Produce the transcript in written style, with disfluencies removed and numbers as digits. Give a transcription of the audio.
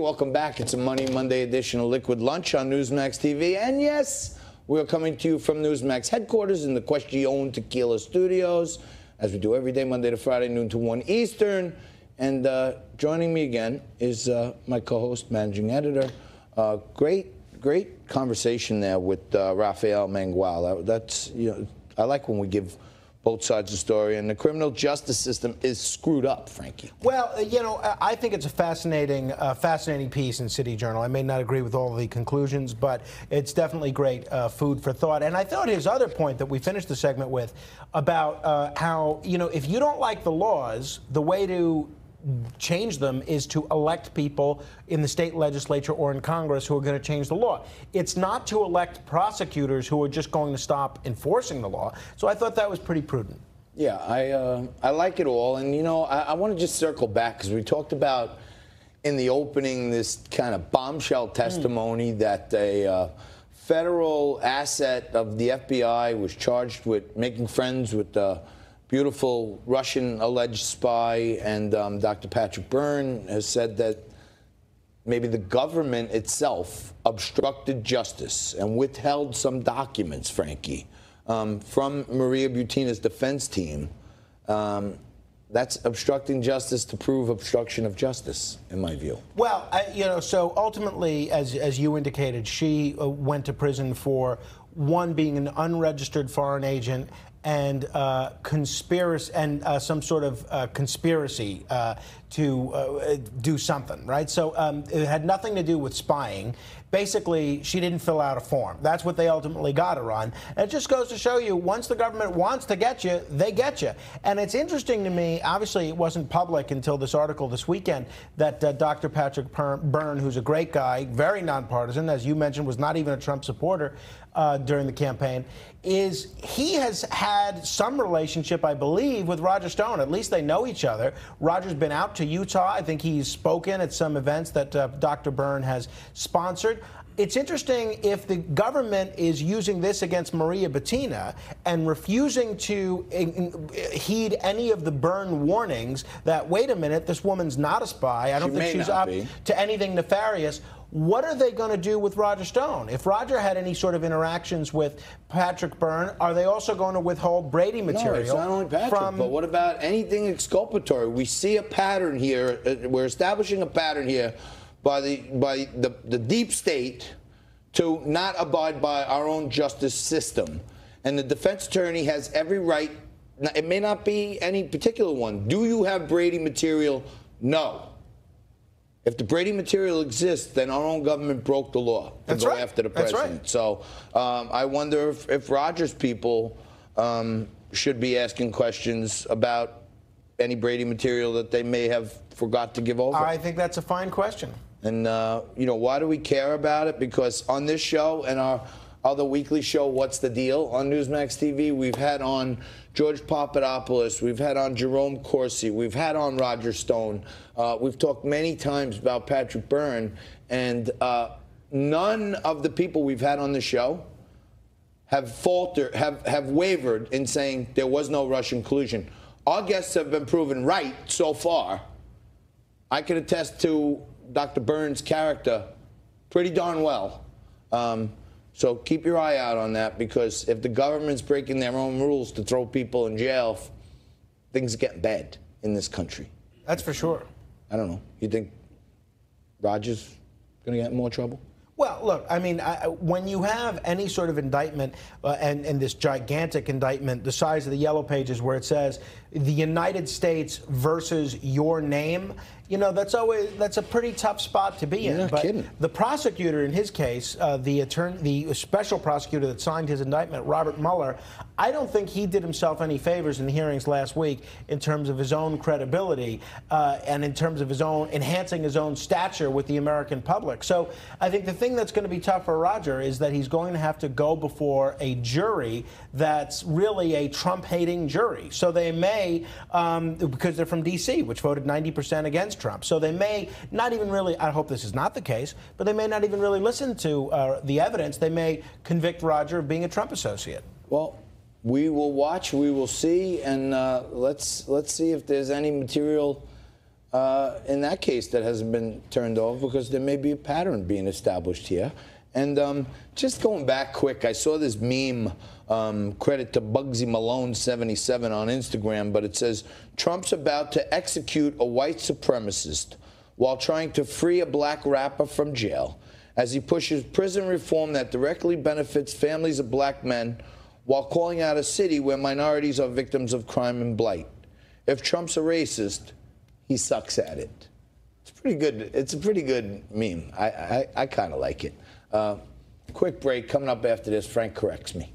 welcome back. It's a Money Monday edition of Liquid Lunch on Newsmax TV. And yes, we're coming to you from Newsmax headquarters in the Question Tequila Studios, as we do every day, Monday to Friday, noon to 1 Eastern. And joining me again is my co-host, managing editor. Great conversation there with Rafael Mangual. That's, you know, I like when we give both sides of the story, and the criminal justice system is screwed up, Frankie. Well, you know, I think it's a fascinating piece in City Journal. I may not agree with all of the conclusions, but it's definitely great food for thought. And I thought his other point that we finished the segment with about how, you know, if you don't like the laws, the way to change them is to elect people in the state legislature or in Congress who are going to change the law. It's not to elect prosecutors who are just going to stop enforcing the law. So I thought that was pretty prudent. Yeah, I like it all. And, you know, I want to just circle back because we talked about in the opening this kind of bombshell testimony that a federal asset of the FBI was charged with making friends with the beautiful Russian alleged spy, and Dr. Patrick Byrne has said that maybe the government itself obstructed justice and withheld some documents, Frankie, from Maria Butina's defense team. That's obstructing justice to prove obstruction of justice, in my view. Well, you know, so ultimately, as you indicated, she went to prison for, one, being an unregistered foreign agent, and conspiracy, and some sort of conspiracy to do something, right? So it had nothing to do with spying. Basically, she didn't fill out a form. That's what they ultimately got her on. And it just goes to show you, once the government wants to get you, they get you. And it's interesting to me, obviously it wasn't public until this article this weekend, that Dr. Patrick Byrne, who's a great guy, very nonpartisan, as you mentioned, was not even a Trump supporter during the campaign, he has had some relationship, I believe, with Roger Stone. At least they know each other. Roger's been out to Utah. I think he's spoken at some events that Dr. Byrne has sponsored. It's interesting if the government is using this against Maria Butina and refusing to heed any of the Byrne warnings that, wait a minute, this woman's not a spy. I don't think she's up to anything nefarious. What are they going to do with Roger Stone? If Roger had any sort of interactions with Patrick Byrne, are they also going to withhold Brady material? No, it's not only Patrick, but what about anything exculpatory? We see a pattern here. We're establishing a pattern here by the deep state to not abide by our own justice system. And the defense attorney has every right. It may not be any particular one. Do you have Brady material? No. If the Brady material exists, then our own government broke the law to go after the president. Right. So I wonder if Roger's people should be asking questions about any Brady material that they may have forgot to give over. I think that's a fine question. And, you know, why do we care about it? Because on this show and our other weekly show, What's the Deal, on Newsmax TV, we've had on George Papadopoulos, we've had on Jerome Corsi, we've had on Roger Stone. We've talked many times about Patrick Byrne, and none of the people we've had on the show have wavered in saying there was no Russian collusion. Our guests have been proven right so far. I can attest to Dr. Byrne's character pretty darn well. So keep your eye out on that, because if the government's breaking their own rules to throw people in jail, things get bad in this country. That's for sure. I don't know. You think Roger's going to get in more trouble? Well, look, I mean, when you have any sort of indictment and this gigantic indictment, the size of the Yellow Pages, where it says the United States versus your name, you know, that's a pretty tough spot to be in. You're not kidding. The prosecutor in his case, the special prosecutor that signed his indictment, Robert Mueller, I don't think he did himself any favors in the hearings last week in terms of his own credibility and in terms of his own enhancing his own stature with the American public. So I think the thing that's going to be tough for Roger is that he's going to have to go before a jury that's really a Trump-hating jury. So they may, because they're from D.C., which voted 90% against Trump. So they may not even really, I hope this is not the case, but they may not even really listen to the evidence. They may convict Roger of being a Trump associate. Well, we will watch, we will see, and let's see if there's any material in that case that hasn't been turned over because there may be a pattern being established here. And just going back quick, I saw this meme, credit to Bugsy Malone 77 on Instagram, but it says, Trump's about to execute a white supremacist while trying to free a black rapper from jail as he pushes prison reform that directly benefits families of black men while calling out a city where minorities are victims of crime and blight. If Trump's a racist, he sucks at it. It's pretty good. It's a pretty good meme. I kind of like it. Quick break. Coming up after this, Frank corrects me.